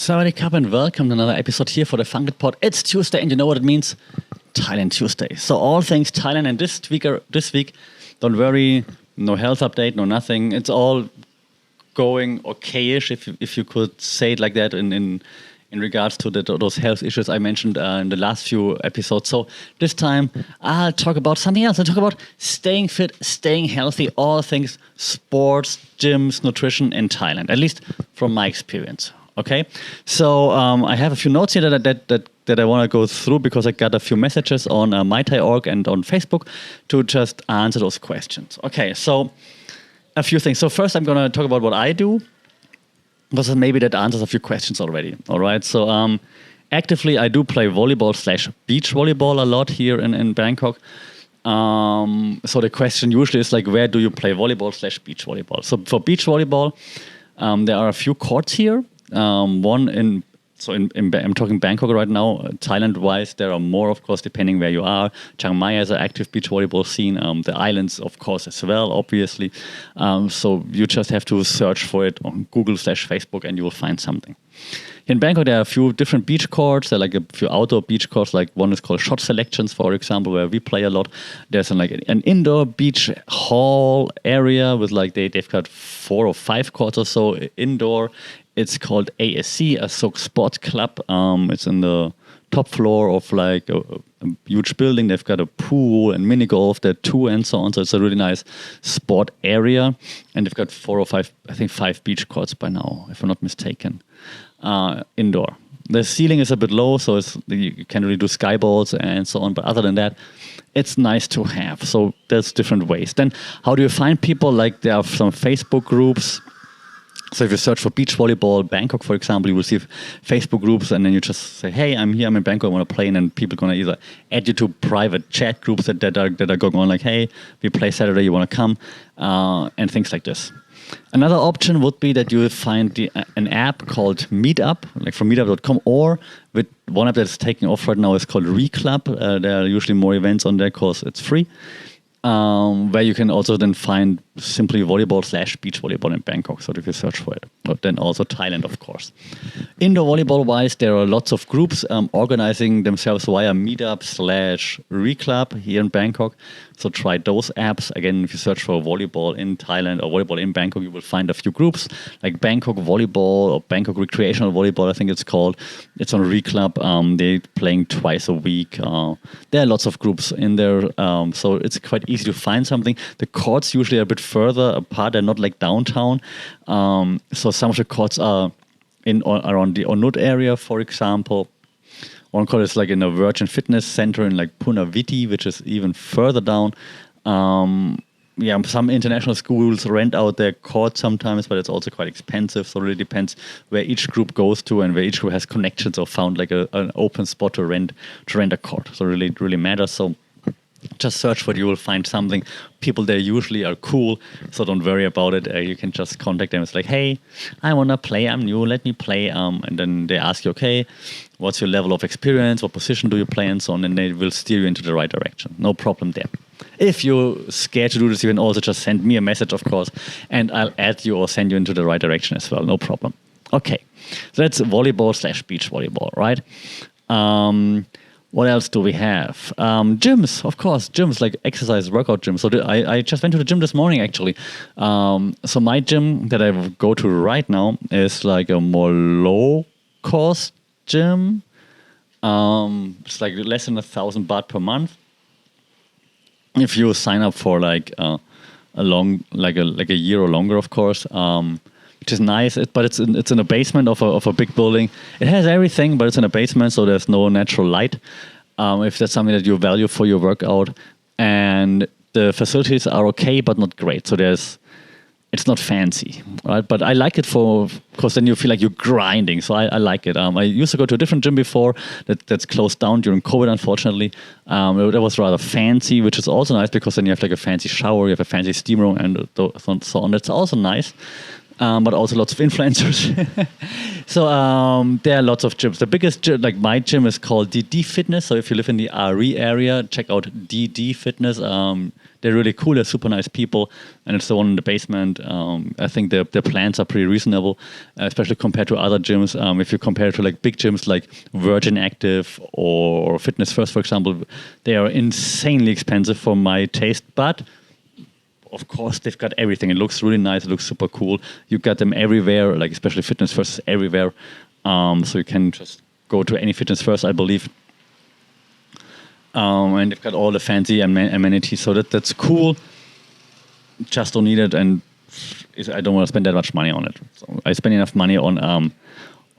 Sawadee Krap and welcome to another episode here for the Funkit Pod. It's Tuesday and you know what it means? Thailand Tuesday. So all things Thailand, and this week, don't worry, no health update, no nothing. It's all going okay-ish, if you could say it like that in regards to those health issues I mentioned in the last few episodes. So this time I'll talk about something else. I'll talk about staying fit, staying healthy, all things sports, gyms, nutrition in Thailand, at least from my experience. Okay, so I have a few notes here that I want to go through because I got a few messages on MyThai.org and on Facebook to just answer those questions. Okay, so a few things. So first I'm going to talk about what I do, because maybe that answers a few questions already. All right, so actively I do play volleyball/beach volleyball a lot here in Bangkok. So the question usually is like, where do you play volleyball/beach volleyball? So for beach volleyball, there are a few courts here. I'm talking Bangkok right now. Thailand-wise, there are more, of course, depending where you are. Chiang Mai has an active beach volleyball scene. The islands, of course, as well, obviously. So you just have to search for it on Google/Facebook and you will find something. In Bangkok, there are a few different beach courts. There are like a few outdoor beach courts. Like one is called Shot Selections, for example, where we play a lot. There's an indoor beach hall area with they've got 4 or 5 courts or so indoor. It's called ASC, Asok Sport Club. It's in the top floor of a huge building. They've got a pool and mini golf there too, and so on. So it's a really nice sport area, and they've got 4 or 5, I think 5 beach courts by now, if I'm not mistaken, indoor. The ceiling is a bit low, so you can't really do sky balls and so on. But other than that, it's nice to have. So there's different ways. Then how do you find people? Like there are some Facebook groups. So if you search for beach volleyball Bangkok, for example, you will see Facebook groups, and then you just say, hey, I'm here, I'm in Bangkok, I want to play, and then people are going to either add you to private chat groups that are going on, like, hey, we play Saturday, you want to come, and things like this. Another option would be that you will find an app called Meetup, like from meetup.com, or with one app that's taking off right now is called Reclub. There are usually more events on there because it's free. Where you can also then find simply volleyball/beach volleyball in Bangkok. So if you search for it, but then also Thailand, of course. Indoor volleyball wise, there are lots of groups organizing themselves via Meetup/Reclub here in Bangkok. So try those apps. Again, if you search for volleyball in Thailand or volleyball in Bangkok, you will find a few groups like Bangkok Volleyball or Bangkok Recreational Volleyball, I think it's called. It's on Reclub. They're playing twice a week. There are lots of groups in there. So it's quite easy to find something. The courts usually are a bit further apart. They're not like downtown. So some of the courts are around the Onut area, for example. One court is like in a Virgin Fitness Center in like Punaviti, which is even further down. Some international schools rent out their court sometimes, but it's also quite expensive. So it really depends where each group goes to and where each group has connections or found like an open spot to rent a court. So it really matters. So just search for it, you will find something. People there usually are cool, so don't worry about it. You can just contact them. It's like, hey, I want to play, I'm new, let me play. And then they ask you, okay, what's your level of experience, what position do you play, and so on, and they will steer you into the right direction. No problem there. If you're scared to do this, you can also just send me a message, of course, and I'll add you or send you into the right direction as well. No problem. Okay, so that's volleyball/beach volleyball, right? What else do we have? Gyms, of course, gyms like exercise, workout gyms. So I just went to the gym this morning, actually. So my gym that I go to right now is like a more low-cost gym. It's like less than 1,000 baht per month. If you sign up for like a year or longer, of course. Which is nice, but it's in a basement of a big building. It has everything, but it's in a basement, so there's no natural light. If that's something that you value for your workout, and the facilities are okay, but not great. So it's not fancy, right? But I like it because then you feel like you're grinding. So I like it. I used to go to a different gym before that's closed down during COVID, unfortunately. That was rather fancy, which is also nice because then you have like a fancy shower, you have a fancy steam room, and so on. That's also nice. but also lots of influencers. So there are lots of gyms. The biggest gym, like my gym, is called DD Fitness. So if you live in the RE area, check out DD Fitness. They're really cool. They're super nice people, and it's the one in the basement. I think their plans are pretty reasonable, especially compared to other gyms. If you compare it to like big gyms like Virgin Active or Fitness First, for example, they are insanely expensive for my taste, but of course, they've got everything. It looks really nice. It looks super cool. You got them everywhere, like especially Fitness First is everywhere. So you can just go to any Fitness First, I believe. And they've got all the fancy amenities, so that's cool. Just don't need it, and I don't want to spend that much money on it. So I spend enough money on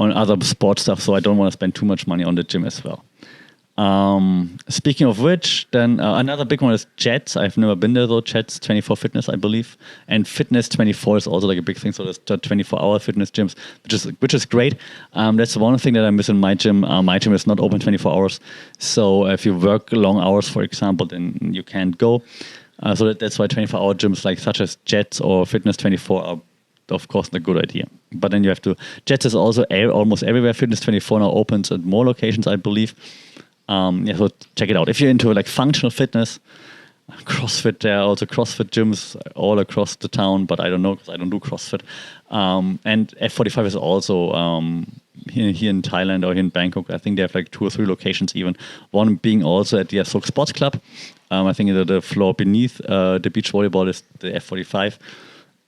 other sports stuff, so I don't want to spend too much money on the gym as well. Speaking of which, then another big one is Jets. I've never been there though. Jets 24 Fitness, I believe, and Fitness 24 is also like a big thing. So there's 24-hour fitness gyms, which is great. That's one thing that I miss in my gym. My gym is not open 24 hours, so if you work long hours, for example, then you can't go. So that's why 24-hour gyms like such as Jets or Fitness 24 are, of course, a good idea. But then you have to. Jets is also almost everywhere. Fitness 24 now opens at more locations, I believe. So check it out. If you're into like functional fitness, CrossFit, there are also CrossFit gyms all across the town, but I don't know because I don't do CrossFit. And F45 is also here in Thailand or here in Bangkok. I think they have like 2 or 3 locations even. One being also at the Asok Sports Club. I think the floor beneath the beach volleyball is the F45.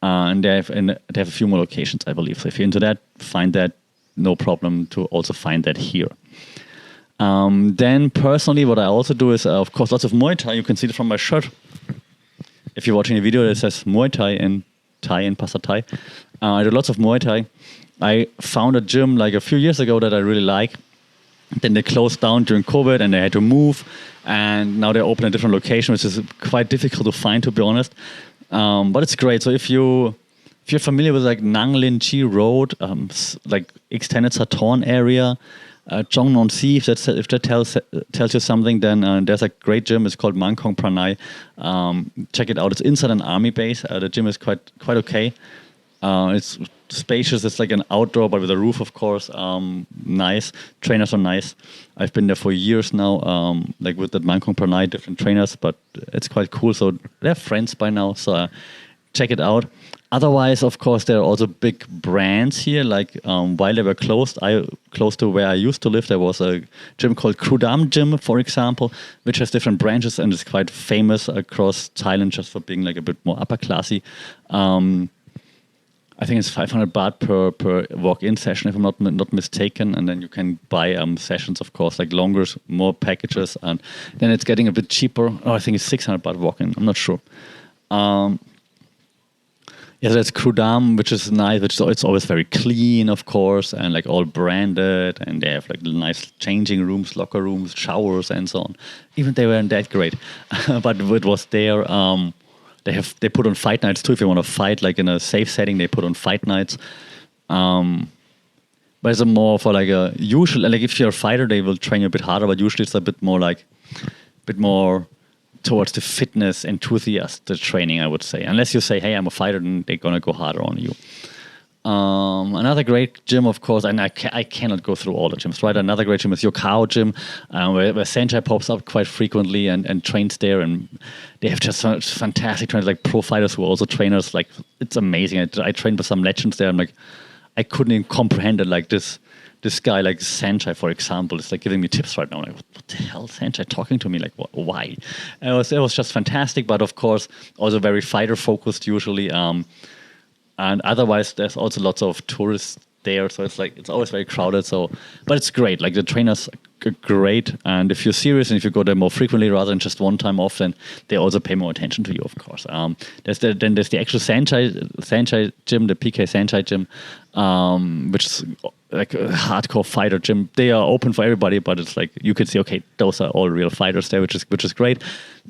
And they have a few more locations, I believe. So if you're into that, find that. No problem to also find that here. Then personally, what I also do is, of course, lots of Muay Thai. You can see it from my shirt. If you're watching a video that says Muay Thai in Thai and Pasta Thai, I do lots of Muay Thai. I found a gym like a few years ago that I really like. Then they closed down during COVID and they had to move. And now they open a different location, which is quite difficult to find, to be honest. But it's great. So if you're familiar with like Nang Lin Chi Road, like extended Saturn area, Jong Non Si, if that tells you something, then there's a great gym. It's called Mangkong Pranay. Check it out. It's inside an army base. The gym is quite okay. It's spacious. It's like an outdoor, but with a roof, of course. Nice. Trainers are nice. I've been there for years now, like with that Mangkong Pranay, different trainers, but it's quite cool. So they're friends by now. So check it out. Otherwise, of course, there are also big brands here. Like while they were closed, close to where I used to live, there was a gym called Krudam Gym, for example, which has different branches and is quite famous across Thailand just for being like a bit more upper classy. I think it's 500 baht per walk-in session, if I'm not mistaken, and then you can buy sessions, of course, like longer, more packages, and then it's getting a bit cheaper. Oh, I think it's 600 baht walk-in. I'm not sure. Yeah, so that's Krudam, which is nice. It's always very clean, of course, and like all branded, and they have like nice changing rooms, locker rooms, showers, and so on. Even they weren't that great, but it was there. They put on fight nights too. If you want to fight like in a safe setting, they put on fight nights. But it's more for like a usual. Like if you're a fighter, they will train you a bit harder. But usually it's a bit more towards the fitness enthusiast, the training, I would say. Unless you say, hey, I'm a fighter, then they're going to go harder on you. Another great gym, of course, and I cannot go through all the gyms, right? Another great gym is Yokao Gym, where Sanchai pops up quite frequently and trains there. And they have just fantastic trainers, like pro fighters who are also trainers. Like, it's amazing. I trained with some legends there. I'm like, I couldn't even comprehend it. Like this guy, like Sanchai, for example, is like giving me tips right now. I'm like, what the hell, Sanchai talking to me? Like, why? It was just fantastic, but of course, also very fighter focused usually. And otherwise, there's also lots of tourists there, so it's always very crowded. So, but it's great. Like the trainers are great, and if you're serious and if you go there more frequently rather than just one time off, then they also pay more attention to you, of course. There's the actual Sanchai gym, the PK Sanchai gym, which is like a hardcore fighter gym. They are open for everybody, but it's like you could see, okay, those are all real fighters there, which is great.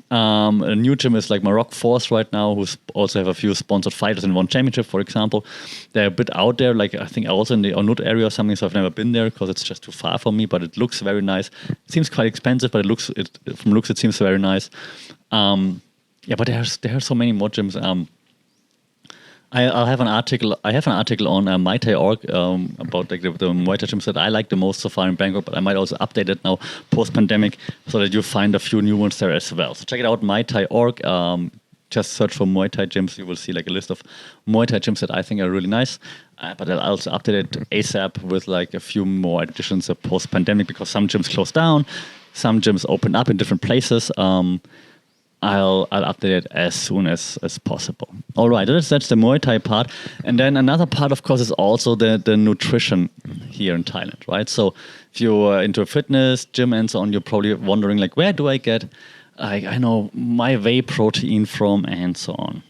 A new gym is like Morocco Force right now, who also have a few sponsored fighters in one championship, for example. They're a bit out there, like I think also in the Onut area or something, so I've never been there because it's just too far for me, but it looks very nice. It seems quite expensive, but from looks it seems very nice. Yeah, but there are so many more gyms. I'll have an article. I have an article on Muay Thai org about like the Muay Thai gyms that I like the most so far in Bangkok. But I might also update it now post pandemic so that you find a few new ones there as well. So check it out, Muay Thai org. Just search for Muay Thai gyms. You will see like a list of Muay Thai gyms that I think are really nice. But I'll also update it ASAP with like a few more additions post pandemic because some gyms closed down, some gyms opened up in different places. I'll update it as soon as possible. All right, that's the Muay Thai part. And then another part, of course, is also the nutrition here in Thailand, right? So if you're into fitness, gym and so on, you're probably wondering, like, where do I get, I know, my whey protein from and so on.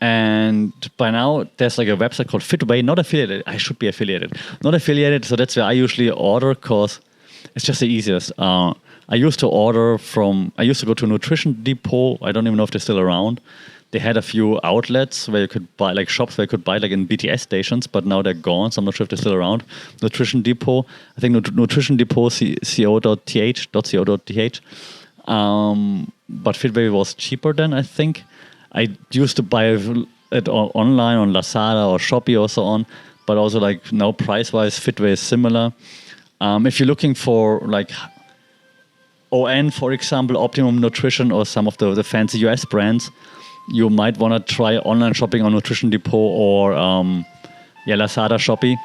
And by now, there's like a website called Fitway, not affiliated. I should be affiliated. Not affiliated, so that's where I usually order because it's just the easiest. I used to go to a nutrition depot. I don't even know if they're still around. They had a few outlets where you could buy, like shops where you could buy like in BTS stations, but now they're gone, so I'm not sure if they're still around. Nutrition Depot, I think Nutrition Depot, co.th. But Fitway was cheaper then, I think. I used to buy it online on Lazada or Shopee or so on, but also like now price-wise, Fitway is similar. If you're looking for like ON, for example, Optimum Nutrition or some of the fancy US brands, you might want to try online shopping on Nutrition Depot or Lazada, Shopee.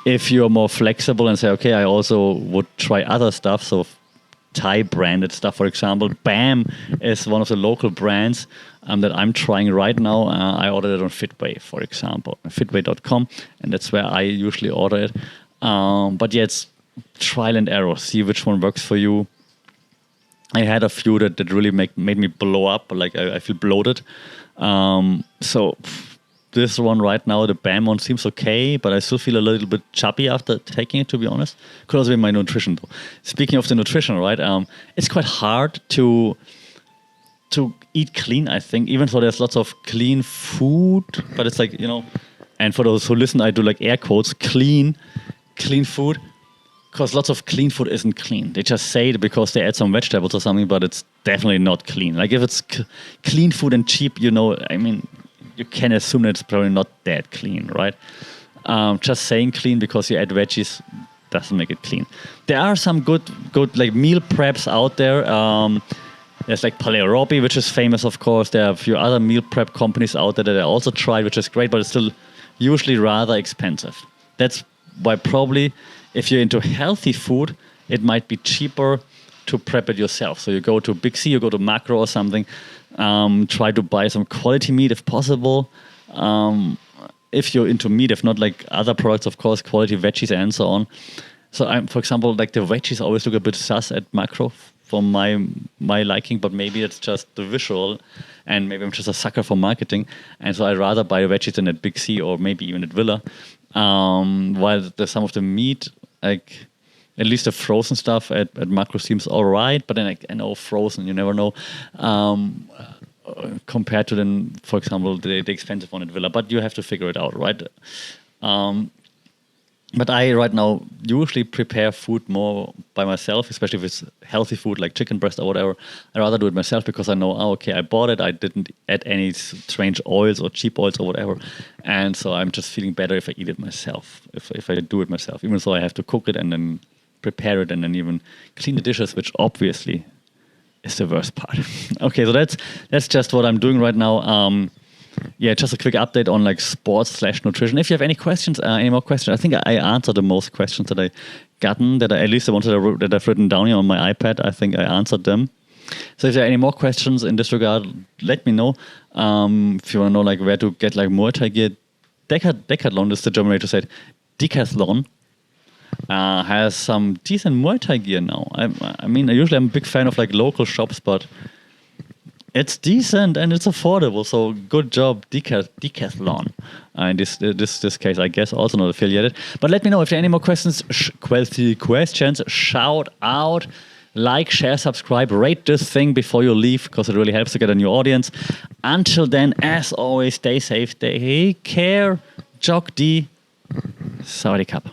If you're more flexible and say, okay, I also would try other stuff, so Thai branded stuff, for example, BAM is one of the local brands that I'm trying right now. I ordered it on Fitway, for example, fitway.com, and that's where I usually order it. But yeah, it's trial and error. See which one works for you. I had a few that really made me blow up, like I feel bloated. So this one right now, the BAM one seems okay, but I still feel a little bit chubby after taking it, to be honest. Could also be my nutrition though. Speaking of the nutrition, right, it's quite hard to eat clean, I think, even though there's lots of clean food, but it's like, and for those who listen, I do like air quotes, clean food. Because lots of clean food isn't clean. They just say it because they add some vegetables or something, but it's definitely not clean. Like if it's clean food and cheap, you can assume that it's probably not that clean, right? Just saying clean because you add veggies doesn't make it clean. There are some good like meal preps out there. There's like Palerobi, which is famous, of course. There are a few other meal prep companies out there that I also tried, which is great, but it's still usually rather expensive. That's why probably if you're into healthy food, it might be cheaper to prep it yourself. So you go to Big C, you go to Macro or something, try to buy some quality meat if possible. If you're into meat, if not like other products, of course, quality veggies and so on. So for example, like the veggies always look a bit sus at Macro for my liking, but maybe it's just the visual and maybe I'm just a sucker for marketing. And so I'd rather buy veggies than at Big C or maybe even at Villa. While there's some of the meat, like at least the frozen stuff at Macro seems all right, but then I know frozen, you never know, compared to then, for example, the expensive one at Villa, but you have to figure it out, right? But I right now usually prepare food more by myself, especially if it's healthy food like chicken breast or whatever. I rather do it myself because I know, okay, I bought it. I didn't add any strange oils or cheap oils or whatever. And so I'm just feeling better if I eat it myself, if I do it myself, even though I have to cook it and then prepare it and then even clean the dishes, which obviously is the worst part. Okay, so that's just what I'm doing right now. Just a quick update on like sports/nutrition. If you have any questions, any more questions, I think I answered the most questions that I gotten, at least the ones that I've written down here on my iPad. I think I answered them. So if there are any more questions in this regard, let me know. If you want to know like where to get like Muay Thai gear, Decathlon is the German way to say it. Decathlon has some decent Muay Thai gear now. I mean, usually I'm a big fan of like local shops, but it's decent and it's affordable, so good job, Decathlon. In this case, I guess, also not affiliated. But let me know if there are any more questions. Shout out, like, share, subscribe, rate this thing before you leave, because it really helps to get a new audience. Until then, as always, stay safe, take care, Jog D, Sawadee Cup.